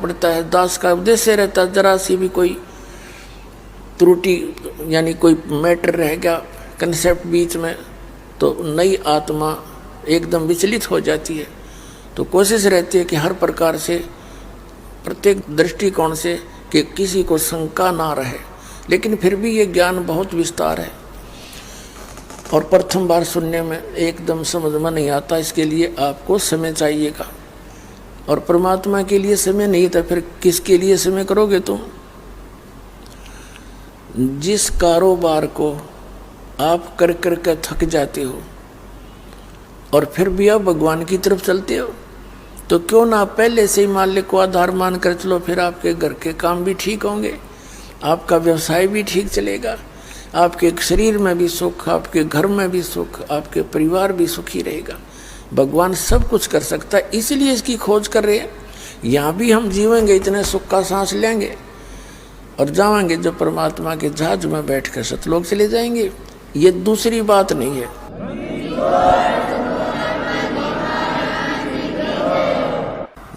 पड़ता है। दास का उद्देश्य रहता है जरा सी भी कोई त्रुटि यानी कोई मैटर रह गया कंसेप्ट बीच में तो नई आत्मा एकदम विचलित हो जाती है। तो कोशिश रहती है कि हर प्रकार से प्रत्येक दृष्टिकोण से कि किसी को शंका ना रहे, लेकिन फिर भी ये ज्ञान बहुत विस्तार है और प्रथम बार सुनने में एकदम समझ में नहीं आता। इसके लिए आपको समय चाहिएगा और परमात्मा के लिए समय नहीं था फिर किसके लिए समय करोगे तुम? जिस कारोबार को आप कर कर के थक जाते हो और फिर भी आप भगवान की तरफ चलते हो, तो क्यों ना पहले से ही मालिक को आधार मान कर चलो, फिर आपके घर के काम भी ठीक होंगे, आपका व्यवसाय भी ठीक चलेगा, आपके शरीर में भी सुख, आपके घर में भी सुख, आपके परिवार भी सुखी रहेगा। भगवान सब कुछ कर सकता है, इसलिए इसकी खोज कर रहे हैं। यहाँ भी हम जीवेंगे, इतने सुख का सांस लेंगे और जाएंगे जब परमात्मा के जहाज में बैठकर सतलोक चले जाएंगे। ये दूसरी बात नहीं है।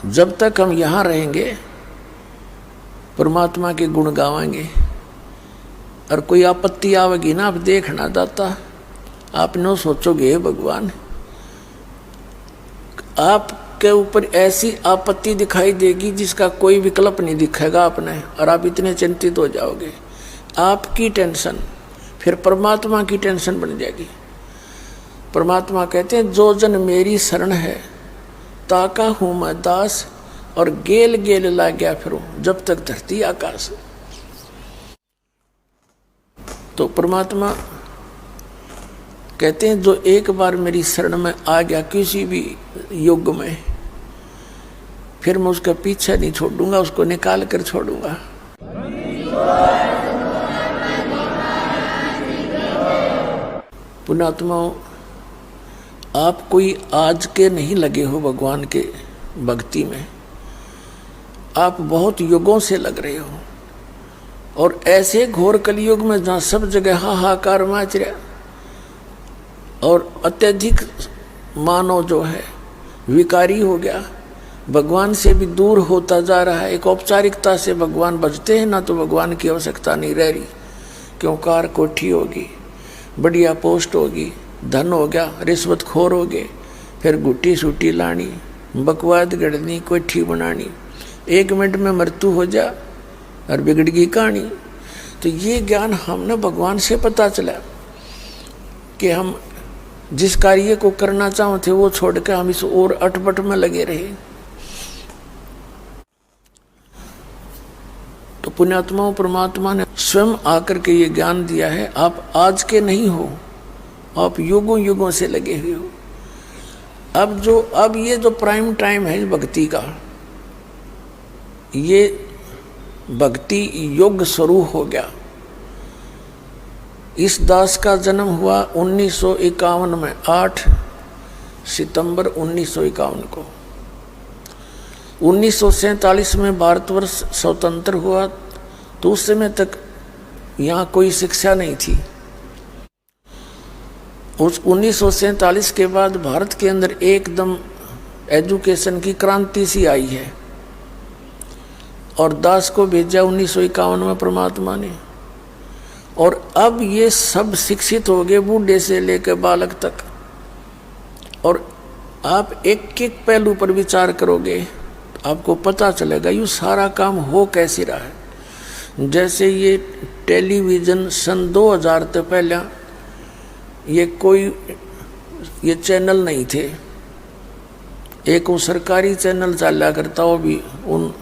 जब तक हम यहाँ रहेंगे परमात्मा के गुण गावेंगे और कोई आपत्ति आवेगी ना, आप देखना दाता, आप न सोचोगे भगवान आपके ऊपर ऐसी आपत्ति दिखाई देगी जिसका कोई विकल्प नहीं दिखेगा आपने, और आप इतने चिंतित हो जाओगे। आपकी टेंशन फिर परमात्मा की टेंशन बन जाएगी। परमात्मा कहते हैं जो जन मेरी शरण है ताका हूँ मैं दास और गेल गेल ला गया फिरूं जब तक धरती आकाश। तो परमात्मा कहते हैं जो एक बार मेरी शरण में आ गया किसी भी युग में, फिर मैं उसका पीछा नहीं छोड़ूंगा, उसको निकाल कर छोड़ूंगा। पुण्यात्माओं, आप कोई आज के नहीं लगे हो भगवान के भक्ति में, आप बहुत युगों से लग रहे हो। और ऐसे घोर कलयुग में जहाँ सब जगह हाहाकार मच रहा और अत्यधिक मानव जो है विकारी हो गया, भगवान से भी दूर होता जा रहा है। एक औपचारिकता से भगवान बजते हैं ना, तो भगवान की आवश्यकता नहीं रह रही। क्यों? कार कोठी होगी, बढ़िया पोस्ट होगी, धन हो गया, रिश्वतखोर हो गए, फिर गुट्टी सूटी लानी, बकवाद गढ़नी, कोठी बनानी, 1 मिनट में मृत्यु हो जा और बिगड़ गई कहानी। तो ये ज्ञान हमने भगवान से पता चला कि हम जिस कार्य को करना चाहते वो छोड़कर हम इस और अटपट में लगे रहे। तो पुण्यात्माओं, परमात्मा ने स्वयं आकर के ये ज्ञान दिया है। आप आज के नहीं हो, आप युगों युगों से लगे हुए हो। अब ये जो प्राइम टाइम है भक्ति का, ये भक्ति युग शुरू हो गया। इस दास का जन्म हुआ 1951 में, 8 सितंबर 1951 को। 1947 में भारतवर्ष स्वतंत्र हुआ, तो उस समय तक यहाँ कोई शिक्षा नहीं थी। उस 1947 के बाद भारत के अंदर एकदम एजुकेशन की क्रांति सी आई है और दास को भेजा 1951 में परमात्मा ने। और अब ये सब शिक्षित हो गए, बूढ़े से लेकर बालक तक। और आप एक एक पहलू पर विचार करोगे तो आपको पता चलेगा ये सारा काम हो कैसे रहा है। जैसे ये टेलीविज़न सन 2000 से पहले ये चैनल नहीं थे। एक वो सरकारी चैनल चला करता, वो भी उन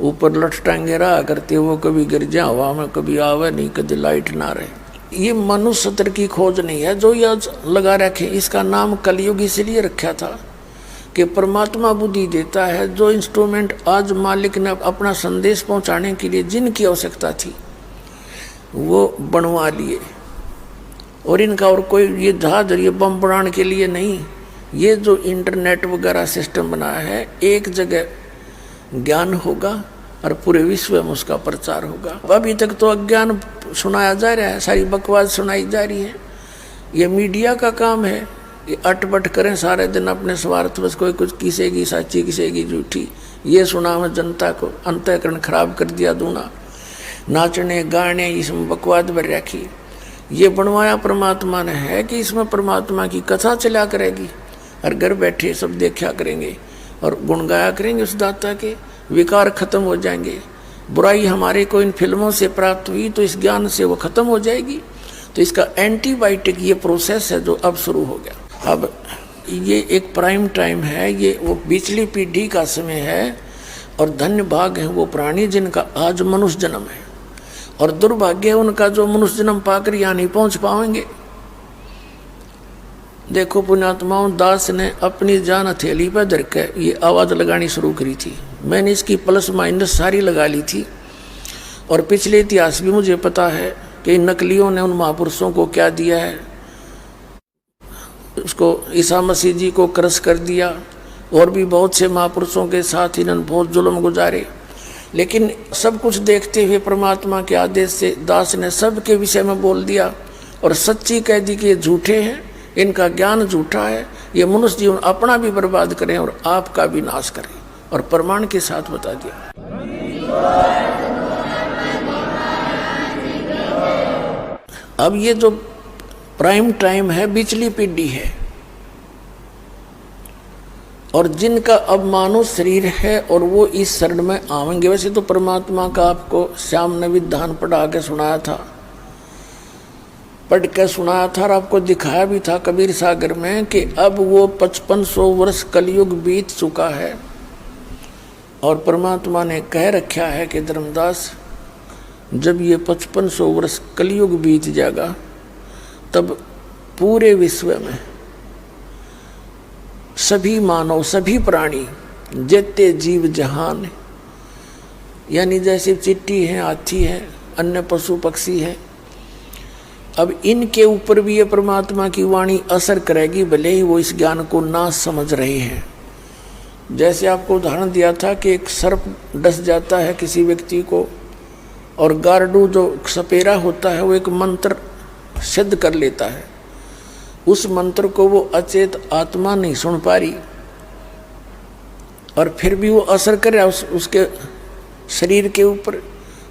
ऊपर लटटांगे रहा करते, वो कभी गिर जा हवा में, कभी आवे नहीं, कभी लाइट ना रहे। ये मनुष्य सत्र की खोज नहीं है जो ये लगा रखे। इसका नाम कलयुग इसलिए रखा था कि परमात्मा बुद्धि देता है। जो इंस्ट्रूमेंट आज मालिक ने अपना संदेश पहुंचाने के लिए जिनकी आवश्यकता थी वो बनवा लिए, और इनका और कोई ये जहाज ये बम बनाने के लिए नहीं। ये जो इंटरनेट वगैरह सिस्टम बनाया है, एक जगह ज्ञान होगा और पूरे विश्व में उसका प्रचार होगा। अभी तक तो अज्ञान सुनाया जा रहा है, सारी बकवास सुनाई जा रही है। ये मीडिया का काम है ये अटपट करें सारे दिन अपने स्वार्थ बस, कोई कुछ किसेगी सच्ची किसेगी झूठी, ये सुना मैं जनता को, अंतःकरण खराब कर दिया दूना, नाचने गाने इसमें बकवाद भर रखी। ये बनवाया परमात्मा ने है कि इसमें परमात्मा की कथा चला करेगी और घर बैठे सब देखा करेंगे और गुण गाया करेंगे उस दाता के, विकार खत्म हो जाएंगे। बुराई हमारे को इन फिल्मों से प्राप्त हुई तो इस ज्ञान से वो खत्म हो जाएगी। तो इसका एंटीबायोटिक ये प्रोसेस है जो अब शुरू हो गया। अब ये एक प्राइम टाइम है, ये वो पिछली पीढ़ी का समय है और धन्य भाग है वो प्राणी जिनका आज मनुष्य जन्म है, और दुर्भाग्य है उनका जो मनुष्य जन्म पाकर यहाँ नहीं पहुंच पाएंगे। देखो पुण्यात्माओं, दास ने अपनी जान हथेली पर धर के ये आवाज़ लगानी शुरू करी थी। मैंने इसकी प्लस माइनस सारी लगा ली थी और पिछले इतिहास भी मुझे पता है कि नकलियों ने उन महापुरुषों को क्या दिया है। उसको ईसा मसीह जी को क्रश कर दिया और भी बहुत से महापुरुषों के साथ इन्होंने बहुत जुल्म गुजारे, लेकिन सब कुछ देखते हुए परमात्मा के आदेश से दास ने सबके विषय में बोल दिया और सच्ची कह दी कि ये झूठे हैं, इनका ज्ञान झूठा है, ये मनुष्य जीवन अपना भी बर्बाद करें और आपका भी नाश करें, और प्रमाण के साथ बता दिया। अब ये जो प्राइम टाइम है बिचली पीढ़ी है, और जिनका अब मानव शरीर है और वो इस शरण में आवेंगे। वैसे तो परमात्मा का आपको श्याम ने विधान पढ़ा के सुनाया था, पढ़ के सुनाया था और आपको दिखाया भी था कबीर सागर में कि अब वो 5500 वर्ष कलयुग बीत चुका है और परमात्मा ने कह रखा है कि धर्मदास जब ये 5500 वर्ष कलयुग बीत जाएगा तब पूरे विश्व में सभी मानव सभी प्राणी जितने जीव जहान, यानी जैसे चिट्टी हैं, हाथी हैं, अन्य पशु पक्षी हैं, अब इनके ऊपर भी ये परमात्मा की वाणी असर करेगी, भले ही वो इस ज्ञान को ना समझ रहे हैं। जैसे आपको उदाहरण दिया था कि एक सर्प डस जाता है किसी व्यक्ति को और गार्डू जो सपेरा होता है वो एक मंत्र सिद्ध कर लेता है, उस मंत्र को वो अचेत आत्मा नहीं सुन पा रही और फिर भी वो असर कर रहा उसके शरीर के ऊपर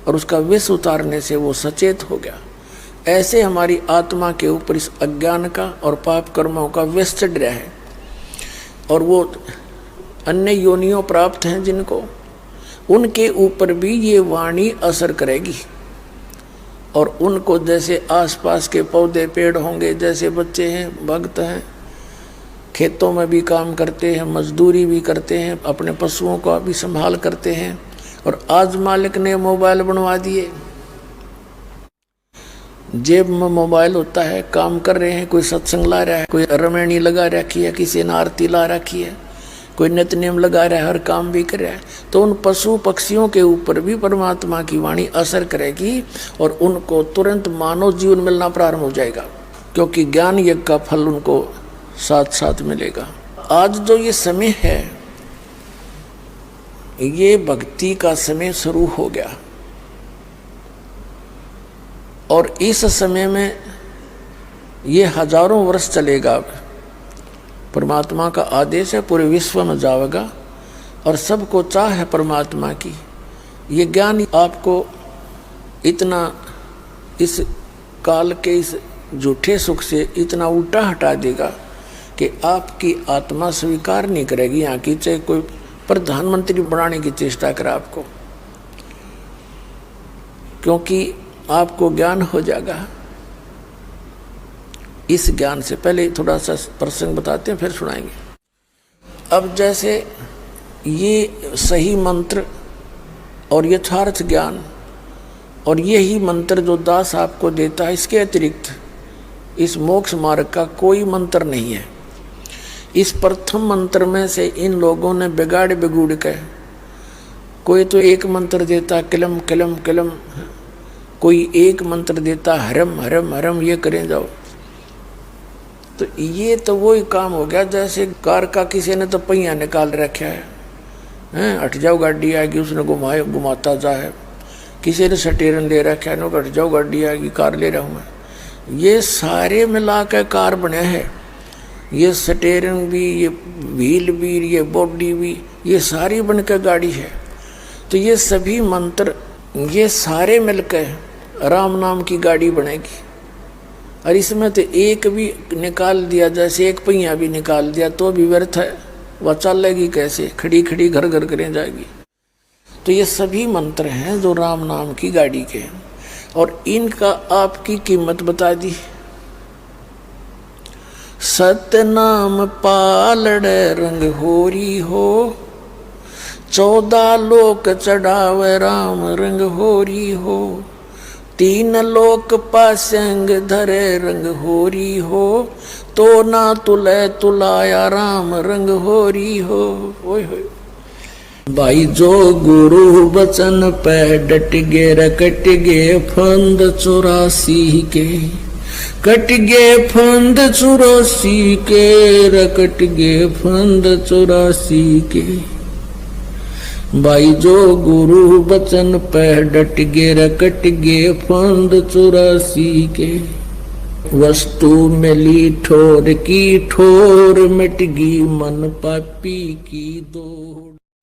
और उसका विष उतारने से वो सचेत हो गया। ऐसे हमारी आत्मा के ऊपर इस अज्ञान का और पाप कर्मों का विष चढ़ रहा है और वो अन्य योनियों प्राप्त हैं जिनको, उनके ऊपर भी ये वाणी असर करेगी और उनको जैसे आसपास के पौधे पेड़ होंगे, जैसे बच्चे हैं, भक्त हैं, खेतों में भी काम करते हैं, मजदूरी भी करते हैं, अपने पशुओं का भी संभाल करते हैं, और आज मालिक ने मोबाइल बनवा दिए, जेब में मोबाइल होता है, काम कर रहे हैं, कोई सत्संग ला रहा है, कोई रमैनी लगा रखी है, किसी ने आरती ला रखी है, कोई नित्य नियम लगा रहा है, हर काम भी कर रहा है, तो उन पशु पक्षियों के ऊपर भी परमात्मा की वाणी असर करेगी और उनको तुरंत मानव जीवन मिलना प्रारंभ हो जाएगा, क्योंकि ज्ञान यज्ञ का फल उनको साथ साथ मिलेगा। आज जो ये समय है ये भक्ति का समय शुरू हो गया और इस समय में ये हजारों वर्ष चलेगा। परमात्मा का आदेश है पूरे विश्व में जाएगा और सबको चाह है परमात्मा की। ये ज्ञान आपको इतना इस काल के इस झूठे सुख से इतना उल्टा हटा देगा कि आपकी आत्मा स्वीकार नहीं करेगी यहाँ की, चाहे कोई प्रधानमंत्री बनाने की चेष्टा करे आपको, क्योंकि आपको ज्ञान हो जाएगा। इस ज्ञान से पहले थोड़ा सा प्रसंग बताते हैं फिर सुनाएंगे। अब जैसे ये सही मंत्र और यथार्थ ज्ञान और यही मंत्र जो दास आपको देता है, इसके अतिरिक्त इस मोक्ष मार्ग का कोई मंत्र नहीं है। इस प्रथम मंत्र में से इन लोगों ने बिगाड़ बिगूड़ के, कोई तो एक मंत्र देता किलम किलम किलम, कोई एक मंत्र देता हरम हरम हरम, ये करें जाओ। तो ये तो वही काम हो गया जैसे कार का किसी ने तो पहिया निकाल रखा है, हट जाओ गाड़ी आएगी, उसने घुमाता जा है। किसी ने सटेरन ले रखा है, हट जाओ गाड़ी आएगी, कार ले रहा हूँ मैं। ये सारे मिला के कार बने हैं। ये स्टीयरिंग भी, ये व्हील भी, ये बॉडी भी, ये सारी बनकर गाड़ी है। तो ये सभी मंत्र, ये सारे मिलकर राम नाम की गाड़ी बनेगी। और इसमें तो एक भी निकाल दिया, जैसे एक पहिया भी निकाल दिया तो भी व्यर्थ है, वह चलेगी कैसे, खड़ी खड़ी घर घर करें जाएगी। तो ये सभी मंत्र हैं जो राम नाम की गाड़ी के, और इनका आपकी कीमत बता दी। सतनाम पालड़े रंग होरी हो, 14 लोक चढ़ावे राम रंग होरी हो, 3 लोक पासंग धरे रंग होरी हो, तो ना तुले तुलाया राम रंग होरी हो। ओए होए भाई जो गुरु बचन पे डट गे रकट गे फंद 84 के, कट गे फंद 84 के, रकट गे फंद 84 के। भाई जो गुरु बचन पे डट गे रकट गे फंद 84 के, वस्तु मिली ठोर की ठोर, मिट गई मन पापी की दौड़।